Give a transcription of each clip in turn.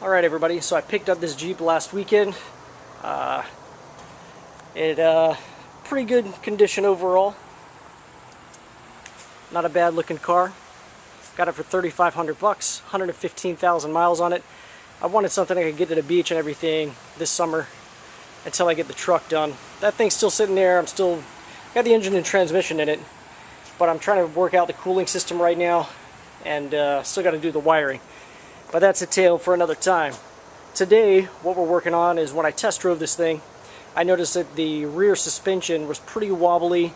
Alright everybody, so I picked up this Jeep last weekend. Pretty good condition overall. Not a bad looking car. Got it for $3,500 bucks, 115,000 miles on it. I wanted something I could get to the beach and everything this summer until I get the truck done. That thing's still sitting there. I'm still got the engine and transmission in it, but I'm trying to work out the cooling system right now, and still got to do the wiring. But that's a tale for another time. Today, what we're working on is when I test drove this thing, I noticed that the rear suspension was pretty wobbly,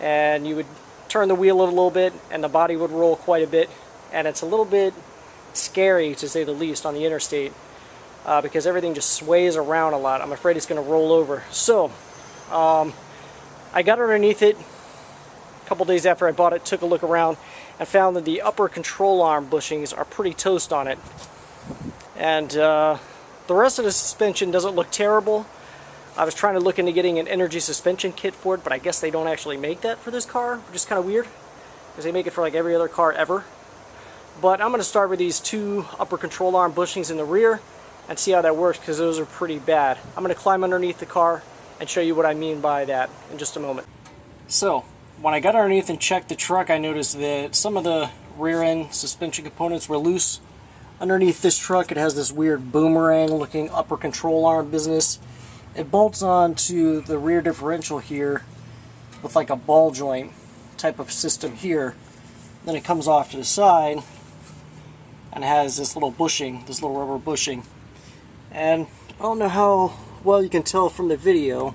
and you would turn the wheel a little bit and the body would roll quite a bit, and it's a little bit scary to say the least on the interstate because everything just sways around a lot. I'm afraid it's going to roll over. So I got underneath it a couple days after I bought it, took a look around, and found that the upper control arm bushings are pretty toast on it. And the rest of the suspension doesn't look terrible. I was trying to look into getting an energy suspension kit for it, but I guess they don't actually make that for this car, which is kind of weird, because they make it for like every other car ever. But I'm going to start with these two upper control arm bushings in the rear and see how that works, because those are pretty bad. I'm going to climb underneath the car and show you what I mean by that in just a moment. So, when I got underneath and checked the truck, I noticed that some of the rear end suspension components were loose. Underneath this truck, it has this weird boomerang looking upper control arm business. It bolts on to the rear differential here with like a ball joint type of system here. Then it comes off to the side and has this little bushing, this little rubber bushing. And I don't know how well you can tell from the video,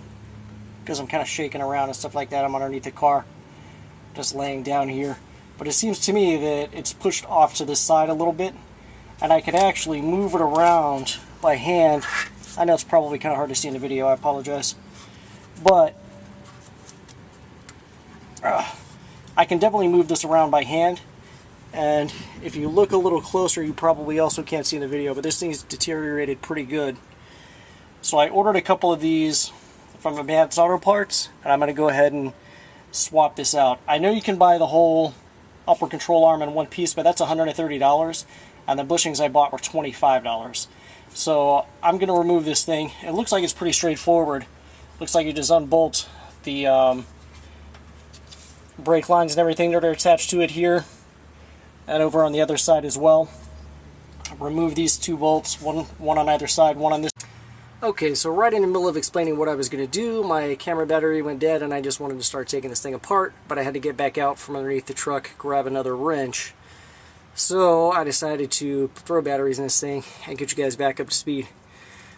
because I'm kind of shaking around and stuff like that. I'm underneath the car, just laying down here. But it seems to me that it's pushed off to the side a little bit, and I can actually move it around by hand. I know it's probably kind of hard to see in the video, I apologize. But I can definitely move this around by hand. And if you look a little closer, you probably also can't see in the video, but this thing's deteriorated pretty good. So I ordered a couple of these from Advanced Auto Parts, and I'm going to go ahead and swap this out. I know you can buy the whole upper control arm in one piece, but that's $130, and the bushings I bought were $25. So I'm going to remove this thing. It looks like it's pretty straightforward. Looks like you just unbolt the brake lines and everything that are attached to it here, and over on the other side as well. Remove these two bolts, one on either side, one on this. Okay, so right in the middle of explaining what I was going to do, my camera battery went dead and I just wanted to start taking this thing apart, but I had to get back out from underneath the truck, grab another wrench. So I decided to throw batteries in this thing and get you guys back up to speed.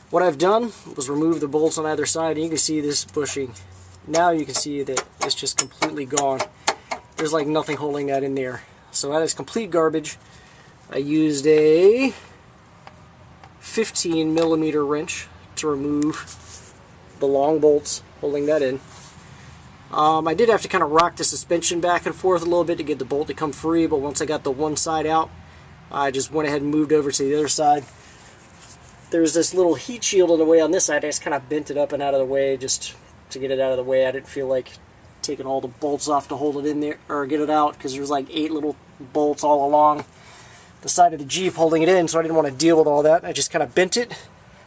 What I've done was remove the bolts on either side, and you can see this bushing. Now you can see that it's just completely gone. There's like nothing holding that in there. So that is complete garbage. I used a 15mm wrench to remove the long bolts holding that in. I did have to kind of rock the suspension back and forth a little bit to get the bolt to come free, but once I got the one side out, I just went ahead and moved over to the other side. There's this little heat shield in the way on this side. I just kind of bent it up and out of the way just to get it out of the way. I didn't feel like taking all the bolts off to hold it in there or get it out, because there's like 8 little bolts all along the side of the Jeep holding it in, so I didn't want to deal with all that. I just kind of bent it.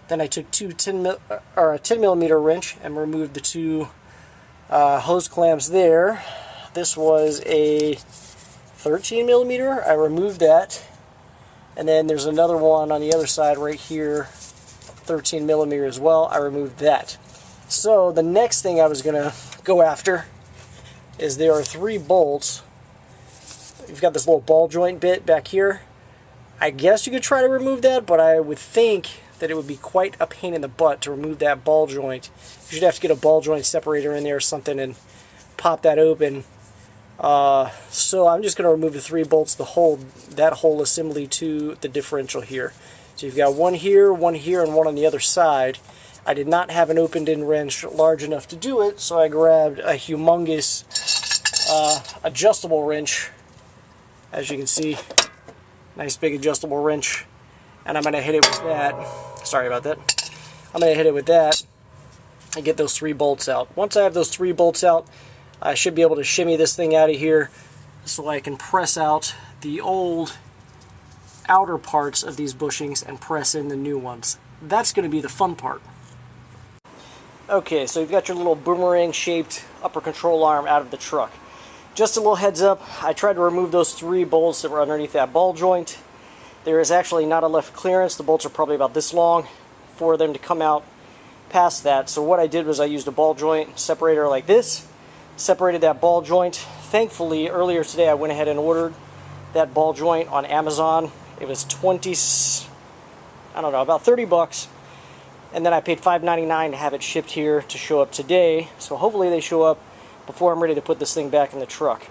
Then I took a 10mm wrench and removed the two hose clamps there. This was a 13mm. I removed that, and then there's another one on the other side right here, 13mm as well. I removed that. So the next thing I was going to go after is there are 3 bolts. You've got this little ball joint bit back here. I guess you could try to remove that, but I would think that it would be quite a pain in the butt to remove that ball joint. You should have to get a ball joint separator in there or something and pop that open. So I'm just going to remove the 3 bolts to hold that whole assembly to the differential here. So you've got one here, and one on the other side. I did not have an opened-in wrench large enough to do it, so I grabbed a humongous adjustable wrench. As you can see, nice big adjustable wrench. And I'm going to hit it with that. Sorry about that. I'm going to hit it with that and get those 3 bolts out. Once I have those 3 bolts out, I should be able to shimmy this thing out of here so I can press out the old outer parts of these bushings and press in the new ones. That's going to be the fun part. Okay, so you've got your little boomerang shaped upper control arm out of the truck. Just a little heads up, I tried to remove those 3 bolts that were underneath that ball joint. There is actually not enough clearance. The bolts are probably about this long for them to come out past that. So what I did was I used a ball joint separator like this, separated that ball joint. Thankfully, earlier today I went ahead and ordered that ball joint on Amazon. It was about 30 bucks. And then I paid $5.99 to have it shipped here to show up today. So hopefully they show up before I'm ready to put this thing back in the truck.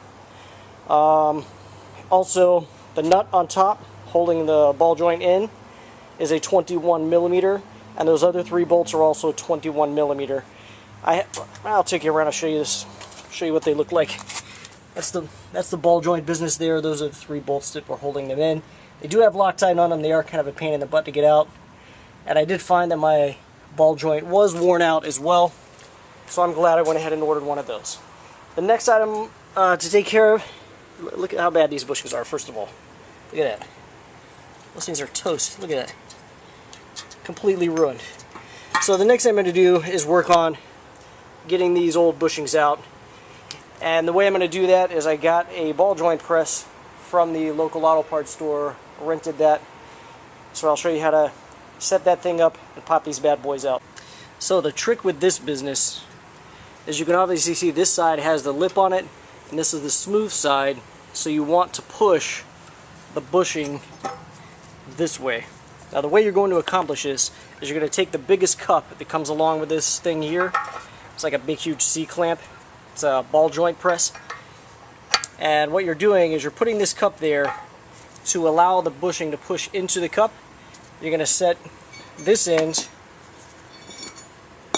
Also, the nut on top holding the ball joint in is a 21 millimeter, and those other 3 bolts are also 21 millimeter. I'll take you around and show you this, show you what they look like. That's the ball joint business there. Those are the 3 bolts that were holding them in. They do have Loctite on them. They are kind of a pain in the butt to get out. And I did find that my ball joint was worn out as well, so I'm glad I went ahead and ordered one of those. The next item to take care of, look at how bad these bushings are, first of all. Look at that. Those things are toast. Look at that. Completely ruined. So the next thing I'm going to do is work on getting these old bushings out. And the way I'm going to do that is I got a ball joint press from the local auto parts store, rented that. So I'll show you how to set that thing up and pop these bad boys out. So the trick with this business is you can obviously see this side has the lip on it and this is the smooth side, so you want to push the bushing this way. Now the way you're going to accomplish this is you're going to take the biggest cup that comes along with this thing here. It's like a big huge C-clamp. It's a ball joint press. And what you're doing is you're putting this cup there to allow the bushing to push into the cup. You're going to set this end,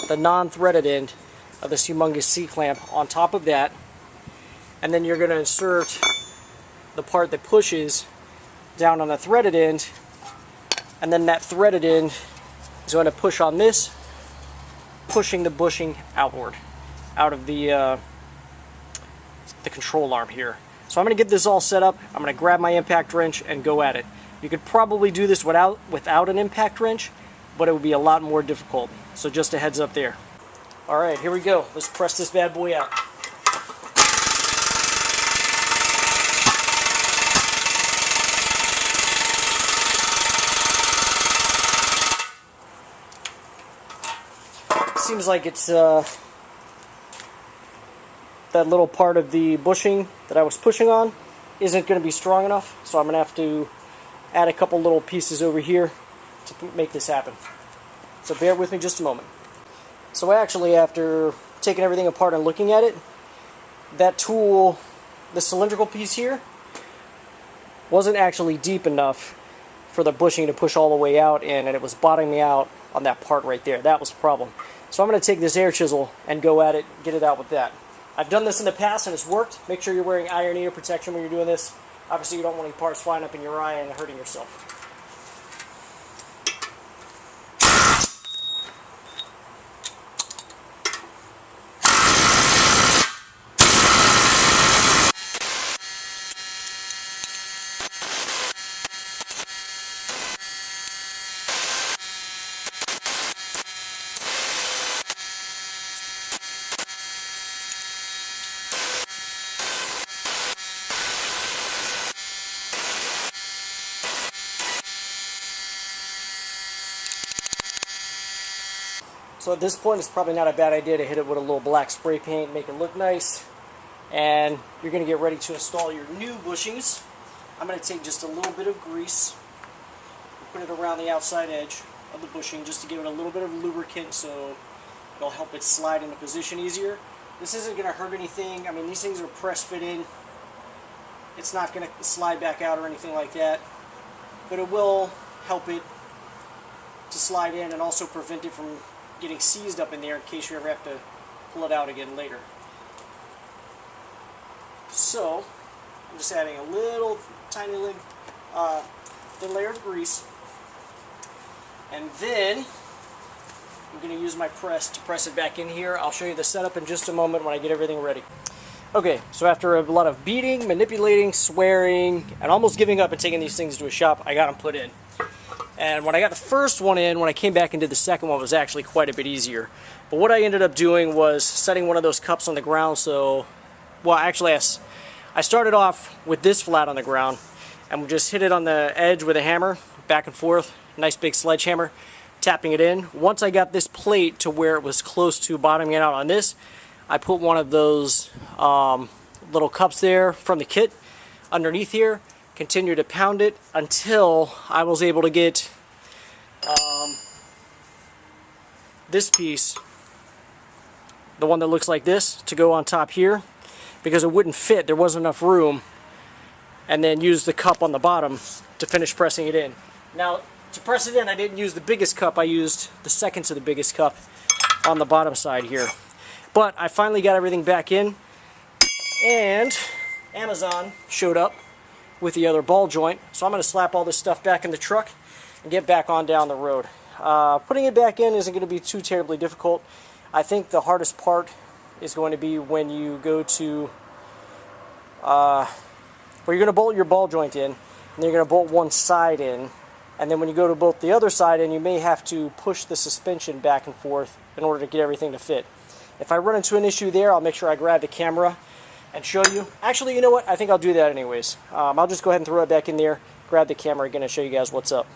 the non-threaded end of this humongous C-clamp, on top of that, and then you're going to insert the part that pushes down on the threaded end, and then that threaded end is going to push on this, pushing the bushing outward, out of the control arm here. So I'm going to get this all set up. I'm going to grab my impact wrench and go at it. You could probably do this without an impact wrench, but it would be a lot more difficult. So just a heads up there. Alright, here we go. Let's press this bad boy out. Seems like it's that little part of the bushing that I was pushing on isn't going to be strong enough, so I'm going to have to add a couple little pieces over here to make this happen. So bear with me just a moment. So actually, after taking everything apart and looking at it, that tool, the cylindrical piece here, wasn't actually deep enough for the bushing to push all the way out in, and it was bottoming out on that part right there. That was the problem. So I'm going to take this air chisel and go at it, get it out with that. I've done this in the past and it's worked. Make sure you're wearing iron ear protection when you're doing this. Obviously you don't want any parts flying up in your eye and hurting yourself. So at this point, it's probably not a bad idea to hit it with a little black spray paint, make it look nice. And you're going to get ready to install your new bushings. I'm going to take just a little bit of grease and put it around the outside edge of the bushing just to give it a little bit of lubricant so it'll help it slide into position easier. This isn't going to hurt anything. I mean, these things are press fit in. It's not going to slide back out or anything like that. But it will help it to slide in and also prevent it from getting seized up in there in case you ever have to pull it out again later. So I'm just adding a little tiny thin layer of grease, and then I'm going to use my press to press it back in here. I'll show you the setup in just a moment when I get everything ready. Okay, so after a lot of beating, manipulating, swearing, and almost giving up and taking these things to a shop, I got them put in. And when I got the first one in, when I came back and did the second one, it was actually quite a bit easier. But what I ended up doing was setting one of those cups on the ground. So, well, actually, I started off with this flat on the ground, and we just hit it on the edge with a hammer, back and forth, nice big sledgehammer, tapping it in. Once I got this plate to where it was close to bottoming out on this, I put one of those little cups there from the kit underneath here, continue to pound it until I was able to get this piece, the one that looks like this, to go on top here, because it wouldn't fit, there wasn't enough room, and then use the cup on the bottom to finish pressing it in. Now, to press it in, I didn't use the biggest cup, I used the second to the biggest cup on the bottom side here. But I finally got everything back in, and Amazon showed up with the other ball joint, so I'm going to slap all this stuff back in the truck and get back on down the road. Putting it back in isn't going to be too terribly difficult. I think the hardest part is going to be when you go to where you're going to bolt your ball joint in, and then you're going to bolt one side in, and then when you go to bolt the other side in, you may have to push the suspension back and forth in order to get everything to fit. If I run into an issue there, I'll make sure I grab the camera and show you. Actually, you know what? I think I'll do that anyways. I'll just go ahead and throw it back in there, grab the camera again, and show you guys what's up.